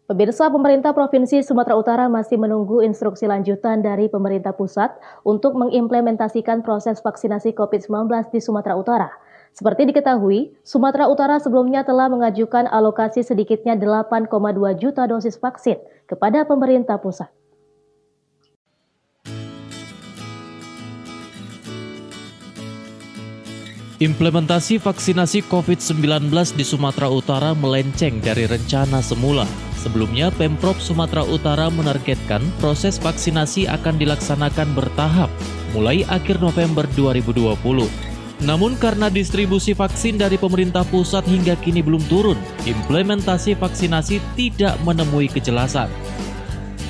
Pemirsa, pemerintah Provinsi Sumatera Utara masih menunggu instruksi lanjutan dari pemerintah pusat untuk mengimplementasikan proses vaksinasi COVID-19 di Sumatera Utara. Seperti diketahui, Sumatera Utara sebelumnya telah mengajukan alokasi sedikitnya 8,2 juta dosis vaksin kepada pemerintah pusat. Implementasi vaksinasi COVID-19 di Sumatera Utara melenceng dari rencana semula. Sebelumnya, Pemprov Sumatera Utara menargetkan proses vaksinasi akan dilaksanakan bertahap mulai akhir November 2020. Namun karena distribusi vaksin dari pemerintah pusat hingga kini belum turun, implementasi vaksinasi tidak menemui kejelasan.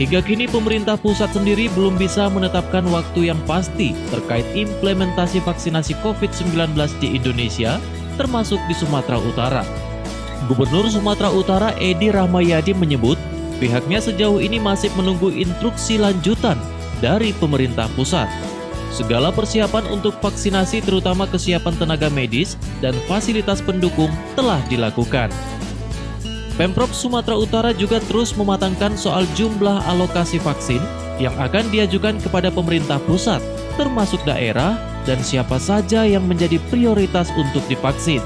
Hingga kini pemerintah pusat sendiri belum bisa menetapkan waktu yang pasti terkait implementasi vaksinasi COVID-19 di Indonesia, termasuk di Sumatera Utara. Gubernur Sumatera Utara Edi Rahmayadi menyebut pihaknya sejauh ini masih menunggu instruksi lanjutan dari pemerintah pusat. Segala persiapan untuk vaksinasi terutama kesiapan tenaga medis dan fasilitas pendukung telah dilakukan. Pemprov Sumatera Utara juga terus mematangkan soal jumlah alokasi vaksin yang akan diajukan kepada pemerintah pusat, termasuk daerah dan siapa saja yang menjadi prioritas untuk divaksin.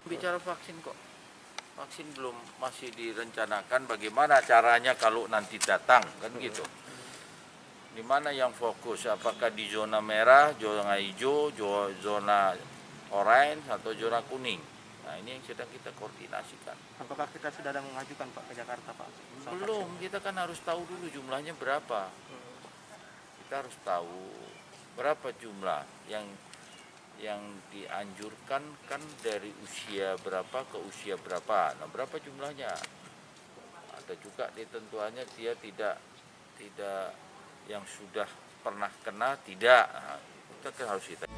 Bicara vaksin kok, vaksin belum masih direncanakan bagaimana caranya kalau nanti datang, kan gitu. Di mana yang fokus, apakah di zona merah, zona hijau, zona orange atau zona kuning. Nah, ini yang sedang kita koordinasikan. Apakah kita sudah ada mengajukan Pak ke Jakarta Pak? Belum, kita kan harus tahu dulu jumlahnya berapa. Kita harus tahu berapa jumlah yang dianjurkan kan dari usia berapa ke usia berapa. Nah, berapa jumlahnya? Ada juga ditentuannya dia tidak yang sudah pernah kena tidak. Nah, kita kan harus kita.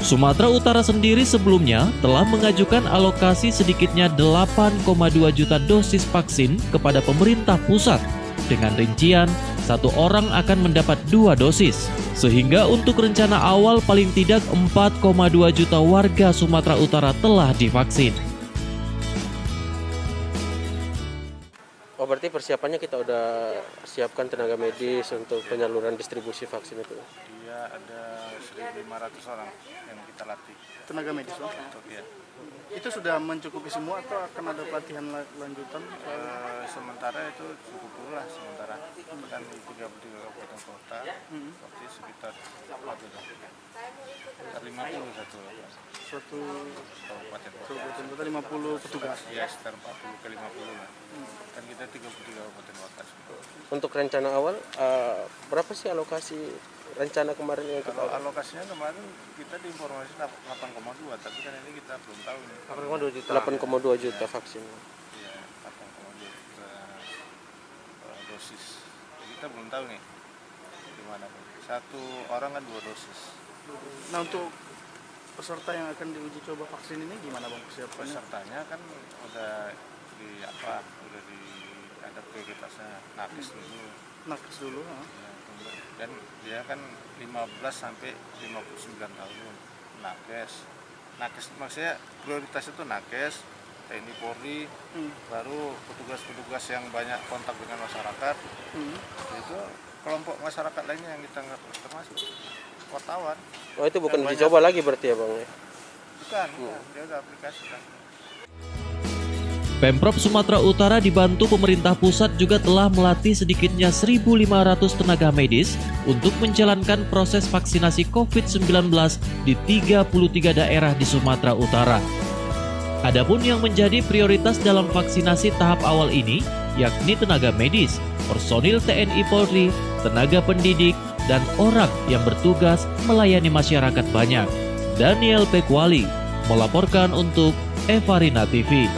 Sumatera Utara sendiri sebelumnya telah mengajukan alokasi sedikitnya 8,2 juta dosis vaksin kepada pemerintah pusat dengan rincian 1 orang akan mendapat 2 dosis. Sehingga untuk rencana awal paling tidak 4,2 juta warga Sumatera Utara telah divaksin. Oh, berarti persiapannya kita udah siapkan tenaga medis untuk penyaluran distribusi vaksin itu? Iya, ada 1.500 orang yang kita latih. Tenaga medis, Bang? Ya. Itu sudah mencukupi semua atau akan ada pelatihan lanjutan? Sementara itu cukup dulu lah sementara. Kan di 33 kabupaten kota, berarti sekitar berapa itu? Sekitar 50 Suatu kabupaten kota. kabupaten kota 50 petugas. Ya, sekitar 40 ke 50 lah. Kan kita 33 kabupaten kota. Untuk rencana awal, berapa sih alokasi rencana kemarin yang kita? Kalau alokasinya kemarin kita diinformasi 8,2, tapi kan ini kita belum tahu nih. 8,2 juta vaksin. Iya, 8,2 juta dosis. Jadi kita belum tahu nih gimana. 1 orang kan 2 dosis. Nah, untuk peserta yang akan diuji coba vaksin ini gimana, Bang, persiapannya? Pesertanya kan udah ada prioritasnya nakes dulu. Nakes dulu, Ya, dan dia kan 15 sampai 59 tahun nakes maksudnya prioritas itu nakes, TNI Polri, baru petugas-petugas yang banyak kontak dengan masyarakat. Itu kelompok masyarakat lainnya yang kita nggak termasuk wartawan. Oh, itu bukan uji coba lagi berarti ya, Bang? Bukan, dia udah aplikasikan. Pemprov Sumatera Utara dibantu pemerintah pusat juga telah melatih sedikitnya 1.500 tenaga medis untuk menjalankan proses vaksinasi COVID-19 di 33 daerah di Sumatera Utara. Adapun yang menjadi prioritas dalam vaksinasi tahap awal ini yakni tenaga medis, personil TNI Polri, tenaga pendidik, dan orang yang bertugas melayani masyarakat banyak. Daniel Pekwali melaporkan untuk Evarina TV.